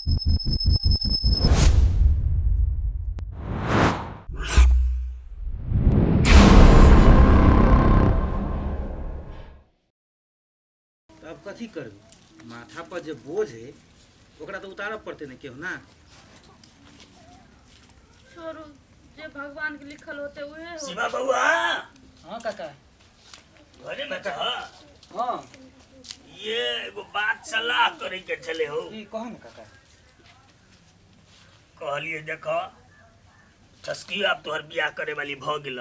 अब कथी करबी माथा पर जे बोझ है ओकरा तो उतारब पड़ते न केहू ना। छोड़ू जे भगवान के लिखल होते उहे हो। शिवा बउआ हाँ काका। घरे में छ हाँ ये एगो बात सलाह करे के चले हो। ई कह न काका। कहलिए देखो ठसकी अब तोहर बियाह करे वाली भ गेल।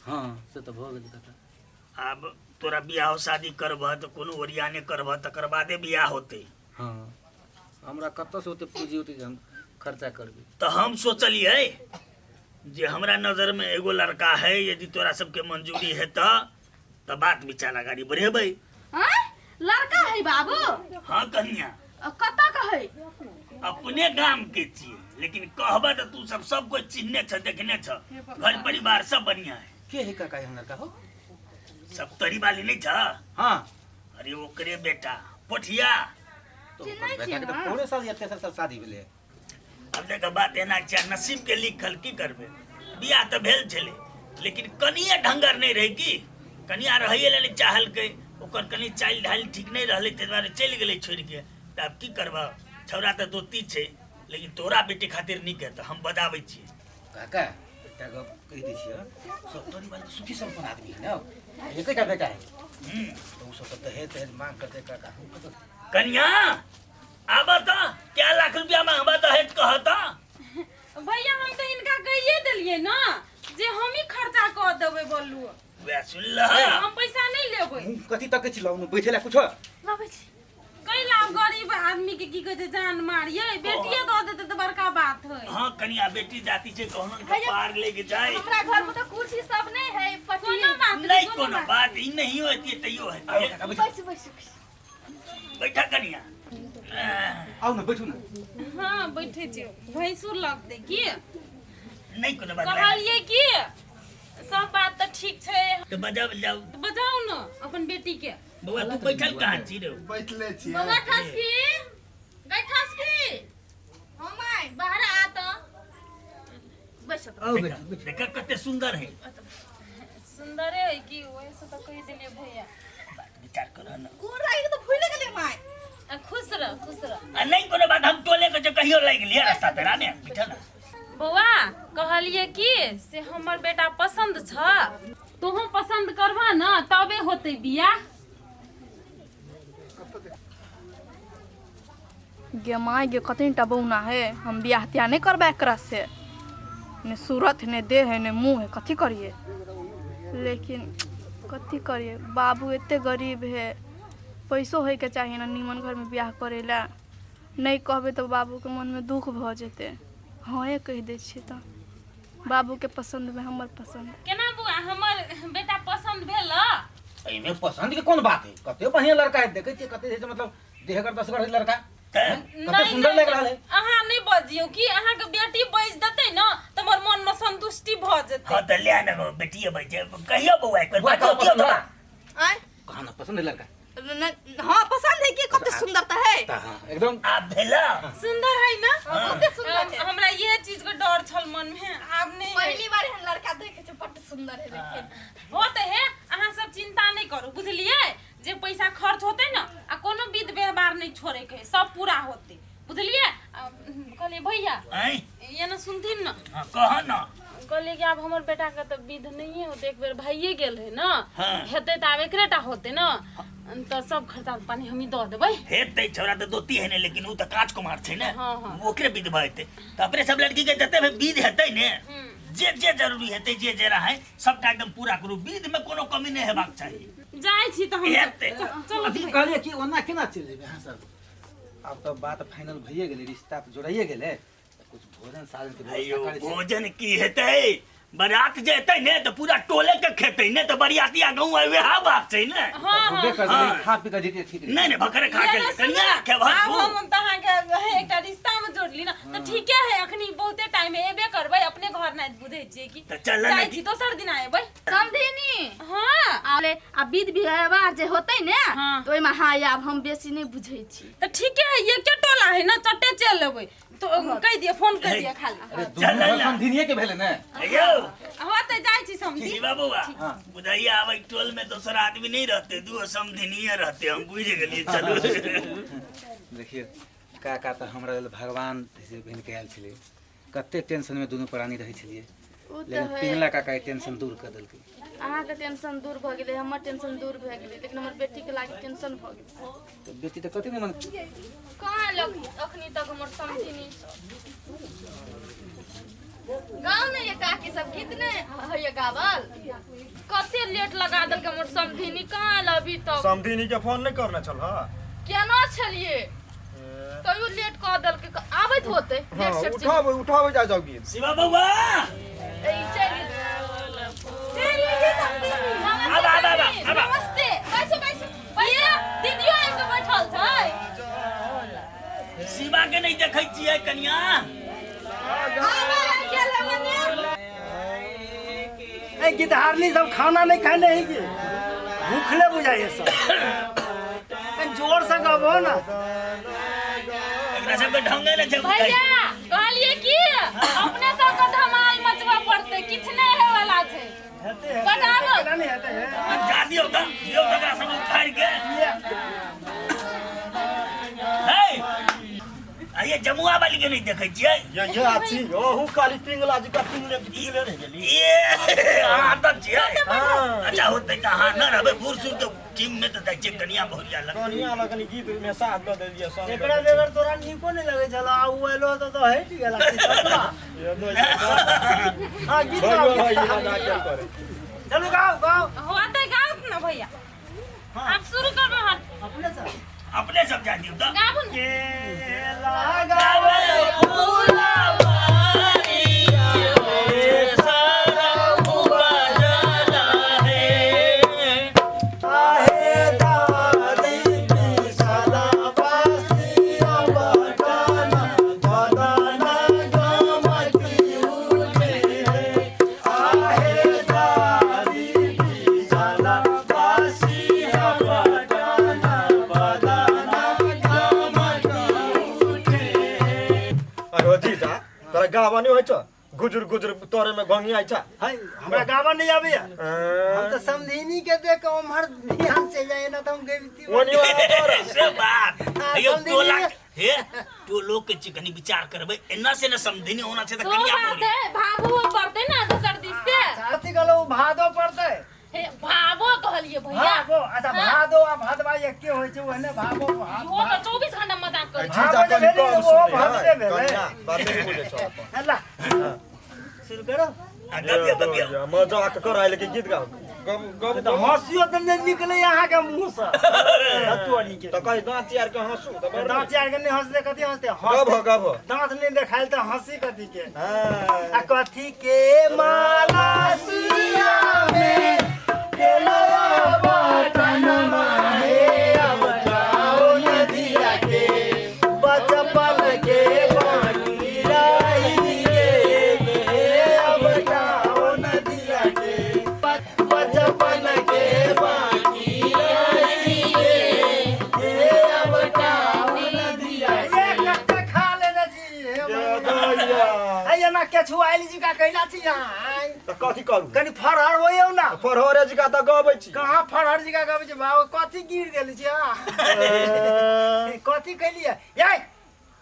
हाँ से तो भ गेल काका। अब तोरा बियाह शादी करब तो कोनो ओरियाने करब तकर बादे बियाह होते। हाँ हमरा कत से होते पूंजी होते हम खर्चा करबी। तो हम सोचलिए जे हमरा नजर में एगो लड़का है, यदि तोरा सबके मंजूरी है तो बात विचार गाड़ी बढ़ेबै। हैं लड़का है बाबू? हाँ कन्या कता कहे? अपने गांव के छिए, लेकिन कहबा तो तू सब कोई चिन्हने छ, देखने छ, घर परिवार सब बढ़िया है। के है काका हम लड़का हो? सब तरी वाली नहीं छ? हाँ अरे ओकरे बेटा पोठिया। तो बेटा के तो 4 साल या 3 साल शादी भेले। अब देख बात एना छै, नसीब के लिखल की करबे। बियाह तो भेल छले लेकिन कनिया ढंगर नहीं रहे की। कनिया रहिए ले चाहल के, ओकर कनी चाल ढाल ठीक नहीं रहले, ते द्वारे चल गेले छोड़ के। तब की करबा, छौरा तो दोती छे लेकिन तोरा बेटी खातिर नहीं के तो हम बताबै छी। काका बेटा को कह दी छिए सब तोरी वाली सुखी संपन्न आदमी है ना। एकटा बेटा है तो सब तो है मांग करते काका। कन्या आबा तो क्या लाख रुपया मांगबा तो है कहता। भैया हम तो इनका कहिए दिलिए ना जे हम ही खर्चा कर देबे बोलू। वे सुन ल हम पैसा नहीं लेबै। कथी तक छिलौ न बैठेला कुछ लाबै छी। कैला गरीब आदमी के की कहे छै जान मारिए, बेटिए दो देते तो बड़का बात है। हां कन्या बेटी जाती छे कहन के पार लेके जाए। हमरा घर में तो कुर्सी सब नहीं है, कोनो बात नहीं कोनो बात ई नहीं होती तैयो है। बैठ बैठा कन्या। आओ न बैठू न। हां बैठे छी। भैंसुर लगते की नहीं कोनो बात कहलिए की सब बात तो ठीक छे तो बजाओ जाओ। तो बजाओ न अपन बेटी के। बउआ तू बैठल कहां छी रे? बैठले छी। बउआ ठसकी गई ठसकी हम आई बाहर आ तो बैठ। आओ बैठू। देखा कते सुंदर है। सुंदर है कि वैसे तो कह दिलिए भैया। विचार कर ना। गोर लागे तो भूल गेले माय। खुश रह खुश रह। आ नहीं कोनो बात, हम टोले के जो कहियो लाग लिया रास्ता तेरा में बिठा ना। बउआ कहलिए कि से हमर बेटा पसंद छ, तू हम पसंद करबा ना तबे होते बियाह। गे माय गे कतनीटा बौना है, हम बियाह त्या नहीं करबा एकरा से। ने सूरत ने देह है ने मुँह है, कथी करिए। लेकिन कथी करिए, बाबू एते गरीब है, पैसो है के चाहिए ना नीमन घर में बियाह करेला। नहीं कहबे तो बाबू के मन में दुख भ जेते। हाँ ये कह दे छी तो बाबू के पसंद में हमर पसंद। केना बुआ हमर बेटा पसंद भेल? एमे पसंद के कौन बात है? कते बढ़िया लड़का है, देखे छी कते है मतलब देहगर दसगर लड़का कते सुंदर लग रहा है। अहाँ नहीं बजियो कि अहाँ के बेटी बैज देते न त हमर मन में संतुष्टि भ जेते। हां त ले ना बेटिए बैठे कहियो बउआ एक बार बात दियो तो। आय कहा ना पसंद है लड़का। हाँ पसंद है कि कते सुंदरता है। हाँ एकदम आप भेला सुंदर है ना? कते सुंदर है। हमरा ये चीज का डर छल मन में। अब नहीं पहली बार हम लड़का देखे छ, बड़ सुंदर है लेकिन। होते है, अहाँ सब चिंता नहीं करू बुझलिए। जे पैसा खर्च होते ना आ कोनो विध व्यवहार नहीं छोड़े के, सब पूरा होते बुझलिए। कहलिए भैया हैं ये ना सुनथिन ना। हां कह ना। कहलिए कि अब हमर बेटा का तो विध नहीं है होते, एक बेर भाइये गेल है ना। हाँ। हेते त अब एकरेटा होते ना तो सब खर्चा पानी हम ही द देबै। हेतै छोरा तो दोती है ने, लेकिन उ त काज कुमार छै ने। हाँ, हाँ। ओकरे विध भइते त अपने सब लड़की के जते विध हेतै ने, जे जे जरूरी हेतै, जे जे रहे सबटा एकदम पूरा करू। विध में कोनो कमी नहीं हेबाक चाहिए। जाय छी त हम हेतै। चलो अथी कहलिए कि ओना केना चल जेबे हां सब। अब तो बात फाइनल भइए गेले, रिश्ता तो जोड़ाइए गेले, कुछ भोजन साजन के अयो व्यवस्था करे छै। भोजन की हेतै? बारात जेतै ने तो पूरा टोले के खेतै ने, तो बरियातिया गांव आवे हा बात छै ने। होबे कर हाँ। खा पी के जेते ठीक रहे। नहीं नहीं भकरे खा के कनिया के भात अब हम तहां के एकटा रिश्ता में जोड़ली ना तो ठीके है। अखनी बहुते टाइम एबे करबै, अपने घर ना बुझै छियै कि तो चल जाय ना छी दोसर दिन आएबै। समझेनी। हां आले आ विध व्यवहार जे होते ने हाँ। तो ओइमे हाँ आब हम बेसी नहीं बुझै छी। तो ठीके है, ये के टोला है ना चट्टे चल ले लेबै तो कह दिए फोन कर दिए खाली अरे चल दोनों ना। समधिनिए के भेले ने अयो होते जाय छी समझी शिवा बउआ बुझाइया आबै टोल में दोसर आदमी नहीं रहते दू समधिनिए रहते हम बुझ गेलिए चलो देखिए काका तो हमरा लेल भगवान से बन के आयल छले कते टेंशन में दोनों प्राणी रहे छलिए उ त लेकिन है पिंगला काका टेंशन दूर कर देलकै अहाँके टेंशन दूर भ गेलै हमर टेंशन दूर भ गेलै लेकिन हमर बेटी के लागि टेंशन भ गेलै तो बेटी तो कते मन कहाँ लग अखनी तक हमर समझी नहीं गाँव में ये काकी सब गीत ने है गावल कते लेट लगा देलकै हमर समझी कहाँ आयल अभी तक समधिनी के फोन नहीं करना चल हाँ केना छलिए तैयो लेट कह देलकै आबैत होते लेट सेट उठाओ जा जाओ गीत शिवा बउआ ए चल अब नमस्ते कैसे कैसे भैया दीदियो आइ के बैठल छै शिवा के नहीं देखै छियै कनिया ए गिटारनी सब खाना नहीं खाने हैं कि भूखले बुझाइए सब जोर से गबो ना एकरा सबके ढंगे ने छै भैया कहलिए कि अपने सब के धमाल मचवा पड़ते किछ नहीं है वाला छै बताबो नहीं हेते है जा दियो त एकरा सब उखाड़ के हे आये जमुआ वाली के नहीं देखै छियै ये आछि ओहू काली पिंगला जी का पिंगले पिंगले रह गेली ये आदत छियै हां अच्छा होते त हां न रहबे बुरसुर के टीम में त दै कनिया बहुत जाला कनिया लगनी गीत में साथ दे दिए सब एकरा बेगर तोरा निको नहीं लगे चला आउ एलो तो हट गेला ये दो हां गीत भाई गाओ भाई गीत ना क्या करे चलो गाओ गाओ होते गाओ ना भैया अब शुरू करबो हन अपने से अपने सब जा दियो त गाबू ना के लगावे आहे दादी पिसला बासिया बटाना बदाना गमती उठे आहे दादी पिसला बासिया बटाना बदाना गमती उठे अरे जीजा तोरा गावा नहीं होय छ गुजुर गुजुर तोरे में गंगी आइ छ हाय हमरा गावा नहीं आवे हम तो समधिनी के देख के उम्र ध्यान से जाए ना तो हम गईती ओनी वाला तोरा से बात अयो समझी टोला लिए। हे तो लोग के चिकनी विचार करबे एना से न समधिनी होना से त सो कनिया बात बोली है भाबू पड़ते ना दूसर दिस से साथी गलो भादो पड़ते हे भाबो कहलिए भैया भागो अच्छा भादो आ भादवा एके होय छै ओहने भागो वो तो 24 घंटा मजाक कर जीजा भागो कनी जे कम भेलै, वो सुनी भागले हां भेलै। कनिया बाते नहीं बोले छ हल्ला शुरू करो गबियो मजाक कराय लेके गीत गाओ गम गम तो हंसियो त नहीं निकले यहाँ के मुंह से तोड़ी के तो कहीं दांत यार के हंसू तो दांत यार के नहीं हंसते कथी हंसते गब गब दांत नहीं देखाइल तो हंसी कथी के हां आ कथी के माला सिया में केलवा बटन माहे अब जाओ नदिया के बचपन के बाकी रही गे अब जाओ नदिया के बचपन के बाकी रही गे अब जाओ नदिया ये कच्चा खा लेना जी हे ना के छुआइली जी का कहला छी यहाँ तो कथी करू कनी फरहर होइयो ना फरहरे जी का त गबै छी कहाँ फरहर जी का कहबै छै बाबू कथी गिर गेल छी कथी कैलिए ये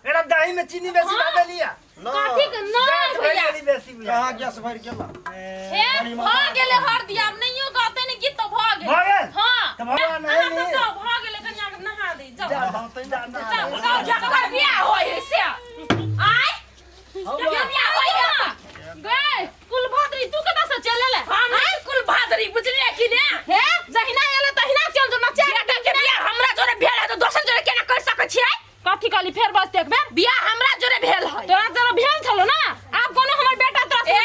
एरा दही में चीनी बेसी डाल देलिए ना कथी के नहीं भैया बेसी बुझा कहाँ गैस भर गेला हे भ गेले हर दिया अब नहियो गाते नहीं गीत तो भ गेल भ गेल? हां तो भगवान है नहीं नहीं। तो भ गेले कन्या के नहा दे जाओ जा हम तो जा ना जाओ जाओ जकर बियाह होय से आय ये बियाह होय है गए कुलभाद्री तू कता से चले ले हम कुलभाद्री बुझलिए कि ने हे जहिना एले तहिना चल जो नचा के बियाह हमरा जोरे भेल है तो दोसर जोरे केना कर सकै छियै कथी कहली फेर बस देख बेर बियाह हमरा जोरे भेल है तोरा जोरे भेल छलो ना आब कोनो हमर बेटा तोरा से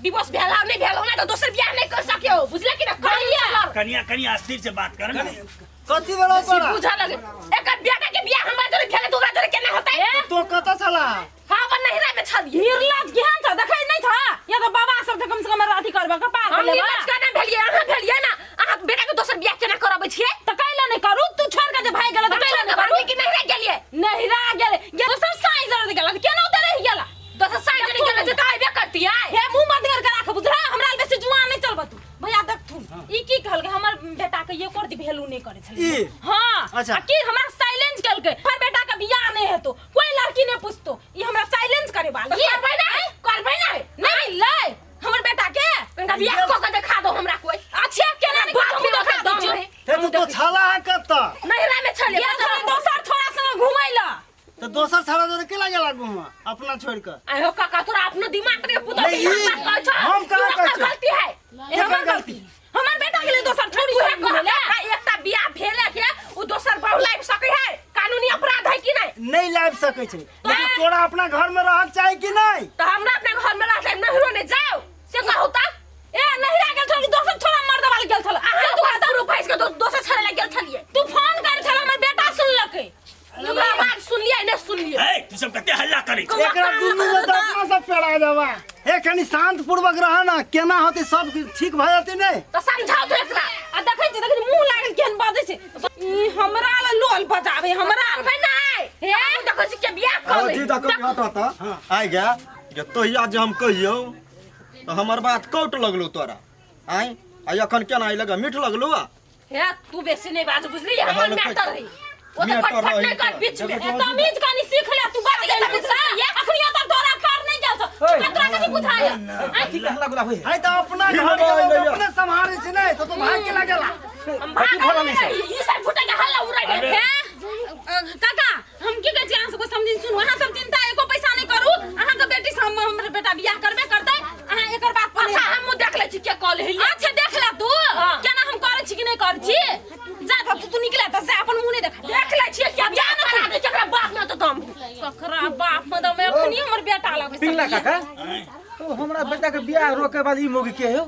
डिवोर्स भेल है नहीं भेल हो ना तो दोसर बियाह नहीं कर सकियो बुझले कि ना कहिया कनिया कनिया स्थिर से बात कर ना कथी बोलो पड़ा बुझा लगे एक बेटा के बियाह हमरा जोरे भेल है तो ओकरा जोरे केना होतै तो कता चला हां अपन नहिरा में छल हिरलाज ज्ञान था देखै नहीं था या तो बाबा सब से कम राती करबा कपार हम निमच करना भेलिए अहाँ भेलिए ना अहाँ बेटा के दोसर बियाह केना करबै छियै त कैला नहीं करू तू छोड़ के जे भाई गेल त कैला नहीं करू कि नहिरा गेलिए नहिरा गेले ये दोसर साई तो दोसर सारा जोरे के लागे लागू हम अपना छोड़ कर आयो काका तोरा अपनो दिमाग रे पुतो नहीं, हम कहाँ कहै छी? गलती है केकर हमर गलती? हमर बेटा के लिए दोसर छोड़ी है कहले एकटा बियाह भेले के उ दोसर बहु लाइफ सकै है कानूनी अपराध है कि नहीं नहीं लाइब सकै छै लेकिन तोरा अपना घर में रहक चाही कि नहीं तो हमरा अपने घर में रह नहीं रोने जाओ से कहू ता ए नहीं रह गेल छोड़ी दोसर छोरा मर्द वाले गेल छल आ तू हता रुपैस के दोसर छोरा लग गेल छलिए तू फोन कर छल हमर बेटा सुनलकै हमरा बात सुनलिए नहीं सुनलिए ए तू सब कते हल्ला करै छी एकरा दुनू में तो अपना सब पेड़ा जावा एखनी शांत पूर्वक रह ना केना होते सब ठीक भ जाते नहीं तो समझाओ तो एकरा आ देखै छी देखै मुंह लागल केहन बाजै छै ई हमरा ला लोल बजावे हमरा भाई नहीं हे देखै छी के बियाह कर अरोजी दा को हटा ता आइ गया जे तोहिया जे हम कहियो तो हमर बात कौट लगलो तोरा आइ आ एखन केना आइ लगा मीठ लगलो आ हे तू बेसी नहीं बाज बुझली हमर मैटर रही वो तो मैटर फटफट रही नहीं कर तो। बीच में तमीज कानी सीख ले तू बात के बुझा ये अखनियो त तोरा कार नहीं गेल छ तोरा कथि बुझाया आ ठीक हल्ला गुला होई है तो अपना घर के अपने संभाले छै नहीं तो भाग के लागेला बाकी भला नहीं से ई सब फुटे के हल्ला उड़ा गए हे काका हम की कहै छी अहाँ सबको समझिन सुन अहाँ सब चिंता एको पैसा नहीं करू अहाँ के बेटी से हमर बेटा बियाह करबे करतै अहाँ एकर बात पर अच्छा हम देख ले छी के कॉल है अच्छा देख ले तू केना हम करै छी कि नहीं करै छी जा तू निकले त से अपन मुंह नहीं देख ले छी के बियाह न करा दे केकरा बाप में तो दम ककरा बाप में दम एखनी हमर बेटा लगै पिंगला काका तो हमरा बेटा के बियाह रोके बाद ई मोगी के हो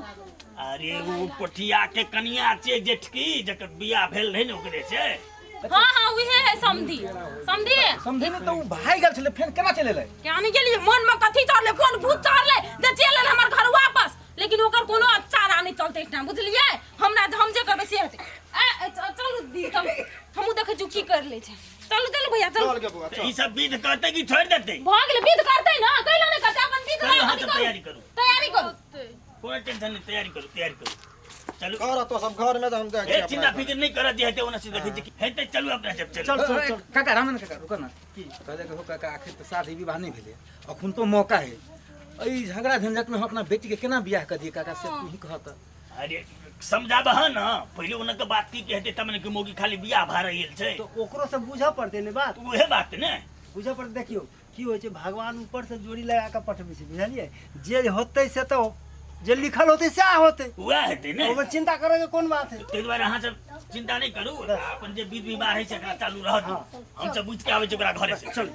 अरे वो पोठिया के कनिया छै जेठकी जकर बियाह भेल रहे न ओकरे छै हां हां उहे है समधी समधी समझे ने तो उ भाई गेल छले फेन केना चले ले क्या नहीं गेलिए मन में कथी चढ़ले कोन भूत चढ़ले जे चल हमर घर वापस लेकिन ओकर कोनो चारा नहीं चलते एकटा बुझलिए हमरा हम जे करबे से हेतै चलू दी हमहु देखै छु की कर ले छै चलू चलू भैया चलू चल के बुआ तो ई सब विध करते कि छोड़ देते भाग ले विध करतै ना कैला नहीं करतै अपन विध चलो हां तैयारी करू तैयारी करू कोई टेंशन नहीं तैयारी करू चलो कर तो सब घर में तो हम देख ए चिंता फिकर नहीं करत दिहते ओना से देखै छी हेते चलू अपना सब चल काका रामन काका रुको ना की कहले के हो काका आखिर तो शादी विवाह नहीं भेले अखन तो मौका है ई झगड़ा झंझट में हम अपना बेटी के केना बियाह कर दिए काका से तू ही कहत अरे समझाबा है ना पहले उनके बात की कहते तमने कि मोगी खाली बियाह भा रही छै तो ओकरो से बुझा पड़ते ने बात उहे बात ने बुझा पड़ते देखियो की होय छै भगवान ऊपर से जोड़ी लगा के पठबे छै बुझलिए जे होतै से तो जे लिखल होतै से होतै उहे हेतै ने ओकर चिंता करे के कोन बात है तै दुआरे अहाँ सब चिंता नहीं करू अपन जे विध विवाह है से एकरा चालू रहत हम सब बुझ के आबै छै ओकरा घरे से चल